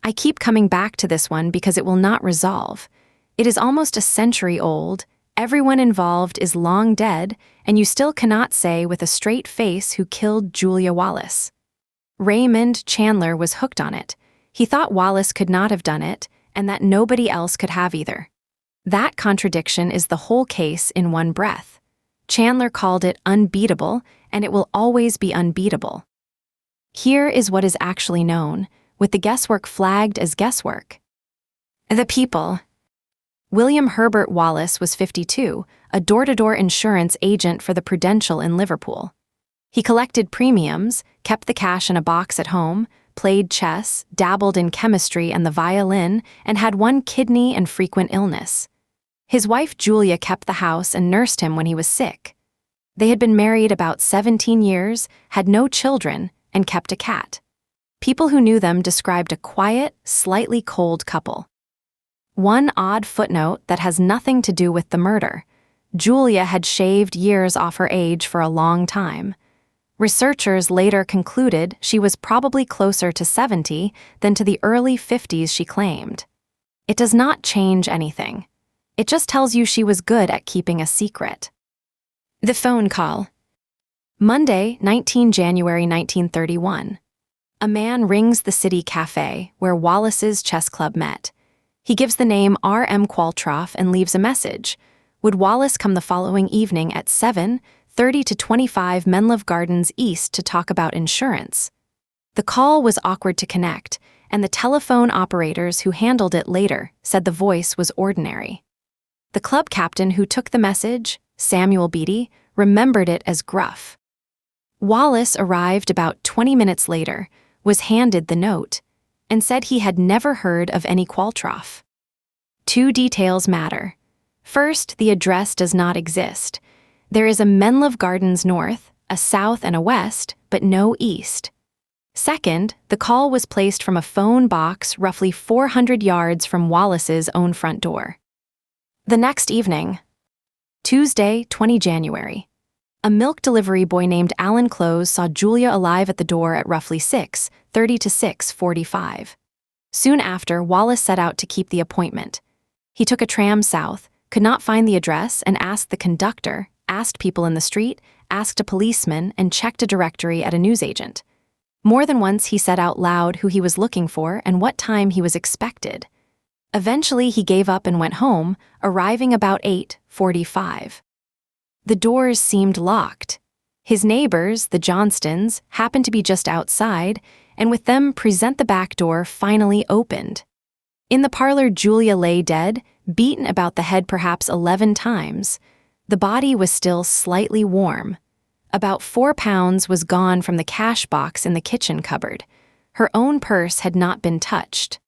I keep coming back to this one because it will not resolve. It is almost a century old, everyone involved is long dead, and you still cannot say with a straight face who killed Julia Wallace. Raymond Chandler was hooked on it. He thought Wallace could not have done it, and that nobody else could have either. That contradiction is the whole case in one breath. Chandler called it unbeatable, and it will always be unbeatable. Here is what is actually known, with the guesswork flagged as guesswork. The people. William Herbert Wallace was 52, a door-to-door insurance agent for the Prudential in Liverpool. He collected premiums, kept the cash in a box at home, played chess, dabbled in chemistry and the violin, and had one kidney and frequent illness. His wife Julia kept the house and nursed him when he was sick. They had been married about 17 years, had no children, and kept a cat. People who knew them described a quiet, slightly cold couple. One odd footnote that has nothing to do with the murder. Julia had shaved years off her age for a long time. Researchers later concluded she was probably closer to 70 than to the early 50s she claimed. It does not change anything. It just tells you she was good at keeping a secret. The phone call. Monday, 19 January 1931. A man rings the city cafe where Wallace's chess club met. He gives the name R.M. Qualtrough and leaves a message. Would Wallace come the following evening at 7:30 to 25 Menlove Gardens East to talk about insurance? The call was awkward to connect, and the telephone operators who handled it later said the voice was ordinary. The club captain who took the message, Samuel Beatty, remembered it as gruff. Wallace arrived about 20 minutes later, was handed the note, and said he had never heard of any Qualtrough. Two details matter. First, the address does not exist. There is a Menlove Gardens North, a South and a West, but no East. Second, the call was placed from a phone box roughly 400 yards from Wallace's own front door. The next evening, Tuesday, 20 January, a milk delivery boy named Alan Close saw Julia alive at the door at roughly 6:30 to 6:45. Soon after, Wallace set out to keep the appointment. He took a tram south, could not find the address, and asked the conductor, asked people in the street, asked a policeman, and checked a directory at a newsagent. More than once he said out loud who he was looking for and what time he was expected. Eventually he gave up and went home, arriving about 8:45. The doors seemed locked. His neighbors, the Johnstons, happened to be just outside, and with them present the back door finally opened. In the parlor, Julia lay dead, beaten about the head perhaps 11 times. The body was still slightly warm. About 4 pounds was gone from the cash box in the kitchen cupboard. Her own purse had not been touched.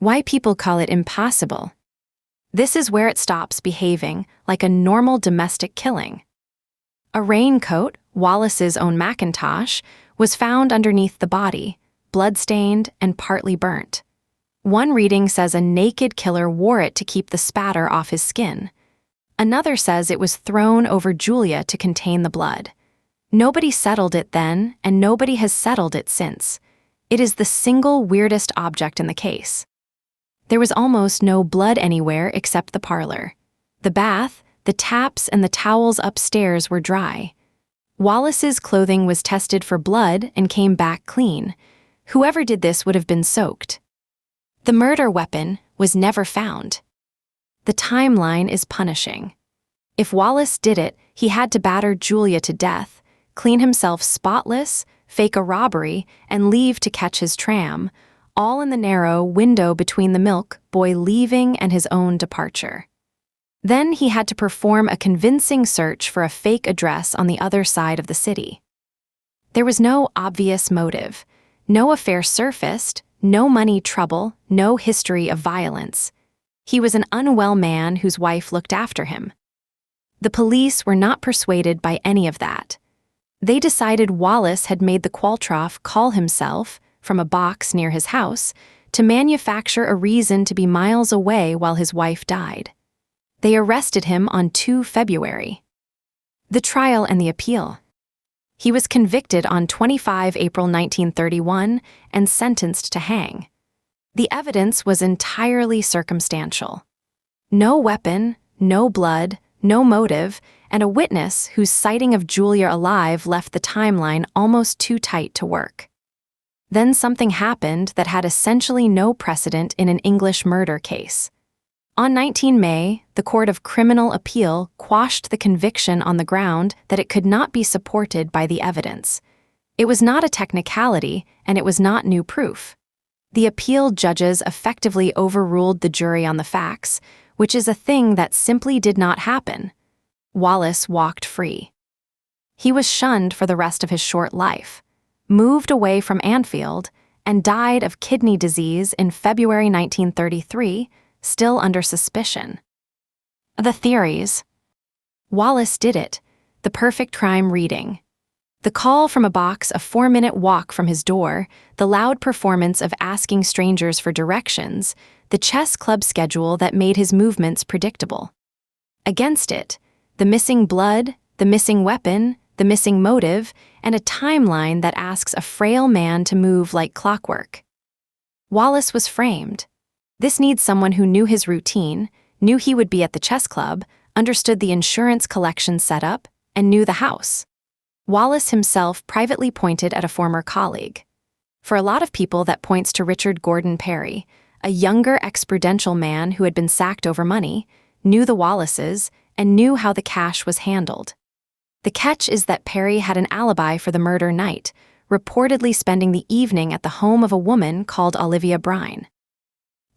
Why people call it impossible? This is where it stops behaving like a normal domestic killing. A raincoat, Wallace's own mackintosh, was found underneath the body, blood-stained and partly burnt. One reading says a naked killer wore it to keep the spatter off his skin. Another says it was thrown over Julia to contain the blood. Nobody settled it then, and nobody has settled it since. It is the single weirdest object in the case. There was almost no blood anywhere except the parlor. The bath, the taps, and the towels upstairs were dry. Wallace's clothing was tested for blood and came back clean. Whoever did this would have been soaked. The murder weapon was never found. The timeline is punishing. If Wallace did it, he had to batter Julia to death, clean himself spotless, fake a robbery, and leave to catch his tram, all in the narrow window between the milk boy leaving and his own departure. Then he had to perform a convincing search for a fake address on the other side of the city. There was no obvious motive, no affair surfaced, no money trouble, no history of violence. He was an unwell man whose wife looked after him. The police were not persuaded by any of that. They decided Wallace had made the Qualtrough call himself, from a box near his house, to manufacture a reason to be miles away while his wife died. They arrested him on 2 February. The trial and the appeal. He was convicted on 25 April 1931 and sentenced to hang. The evidence was entirely circumstantial. No weapon, no blood, no motive, and a witness whose sighting of Julia alive left the timeline almost too tight to work. Then something happened that had essentially no precedent in an English murder case. On 19 May, the Court of Criminal Appeal quashed the conviction on the ground that it could not be supported by the evidence. It was not a technicality, and it was not new proof. The appeal judges effectively overruled the jury on the facts, which is a thing that simply did not happen. Wallace walked free. He was shunned for the rest of his short life, moved away from Anfield, and died of kidney disease in February 1933, still under suspicion. The theories. Wallace did it, the perfect crime reading. The call from a box a 4-minute walk from his door, the loud performance of asking strangers for directions, the chess club schedule that made his movements predictable. Against it, the missing blood, the missing weapon, the missing motive, and a timeline that asks a frail man to move like clockwork. Wallace was framed. This needs someone who knew his routine, knew he would be at the chess club, understood the insurance collection setup, and knew the house. Wallace himself privately pointed at a former colleague. For a lot of people, that points to Richard Gordon Perry, a younger exprudential man who had been sacked over money, knew the Wallaces, and knew how the cash was handled. The catch is that Perry had an alibi for the murder night, reportedly spending the evening at the home of a woman called Olivia Brine.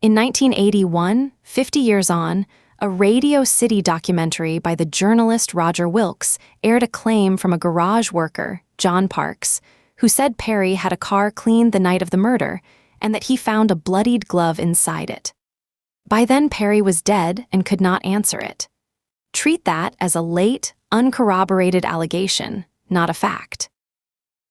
In 1981, 50 years on, a Radio City documentary by the journalist Roger Wilkes aired a claim from a garage worker, John Parks, who said Perry had a car cleaned the night of the murder and that he found a bloodied glove inside it. By then, Perry was dead and could not answer it. Treat that as a late, uncorroborated allegation, not a fact.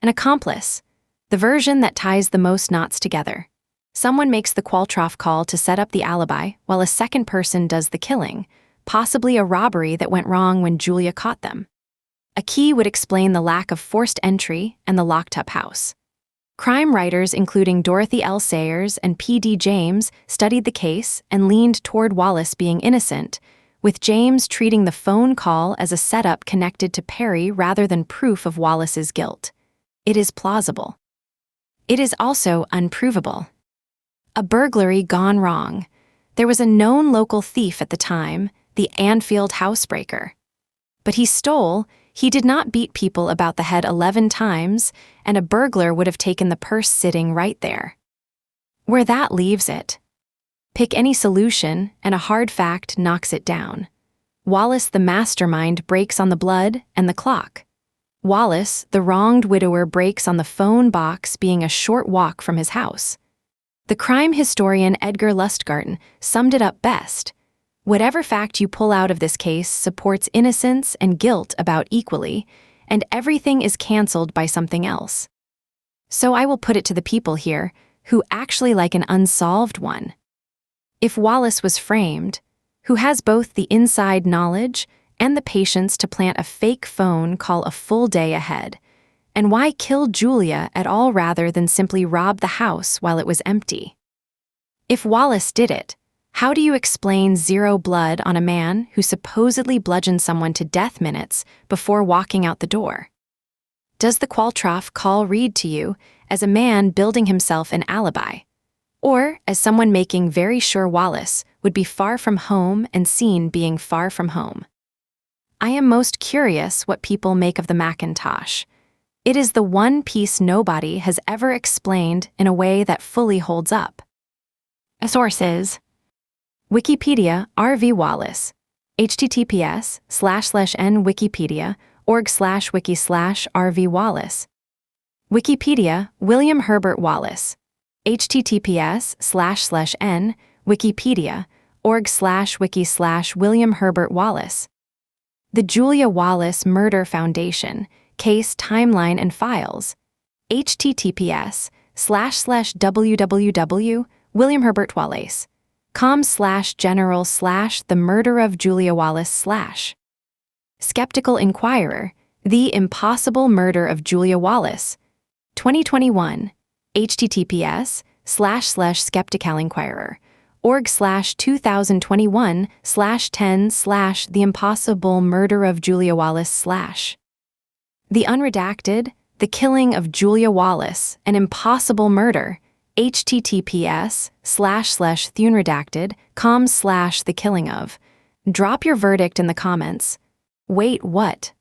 An accomplice, the version that ties the most knots together. Someone makes the Qualtrough call to set up the alibi while a second person does the killing, possibly a robbery that went wrong when Julia caught them. A key would explain the lack of forced entry and the locked-up house. Crime writers including Dorothy L. Sayers and P.D. James studied the case and leaned toward Wallace being innocent, with James treating the phone call as a setup connected to Perry rather than proof of Wallace's guilt. It is plausible. It is also unprovable. A burglary gone wrong. There was a known local thief at the time, the Anfield housebreaker. But he did not beat people about the head 11 times, and a burglar would have taken the purse sitting right there. Where that leaves it. Pick any solution, and a hard fact knocks it down. Wallace, the mastermind, breaks on the blood and the clock. Wallace, the wronged widower, breaks on the phone box being a short walk from his house. The crime historian Edgar Lustgarten summed it up best. Whatever fact you pull out of this case supports innocence and guilt about equally, and everything is canceled by something else. So I will put it to the people here, who actually like an unsolved one. If Wallace was framed, who has both the inside knowledge and the patience to plant a fake phone call a full day ahead, and why kill Julia at all rather than simply rob the house while it was empty? If Wallace did it, how do you explain zero blood on a man who supposedly bludgeoned someone to death minutes before walking out the door? Does the Qualtrough call read to you as a man building himself an alibi, or as someone making very sure Wallace would be far from home and seen being far from home? I am most curious what people make of the Macintosh. It is the one piece nobody has ever explained in a way that fully holds up. Sources: Wikipedia, R.V. Wallace, https://n.wikipedia.org/wiki/R.V. Wallace. Wikipedia, William Herbert Wallace, https://n.wikipedia.org/wiki/William Herbert Wallace. The Julia Wallace Murder Foundation, Case Timeline and Files, https://www.williamherbertwallace.com/general/the murder of Julia Wallace/ Skeptical Inquirer, The Impossible Murder of Julia Wallace, 2021, https //Skeptical Inquirer, org/2021 /10 The Impossible Murder of Julia Wallace / The Unredacted, The Killing of Julia Wallace, An Impossible Murder, https://theunredacted.com/the killing of. Drop your verdict in the comments. Wait, what?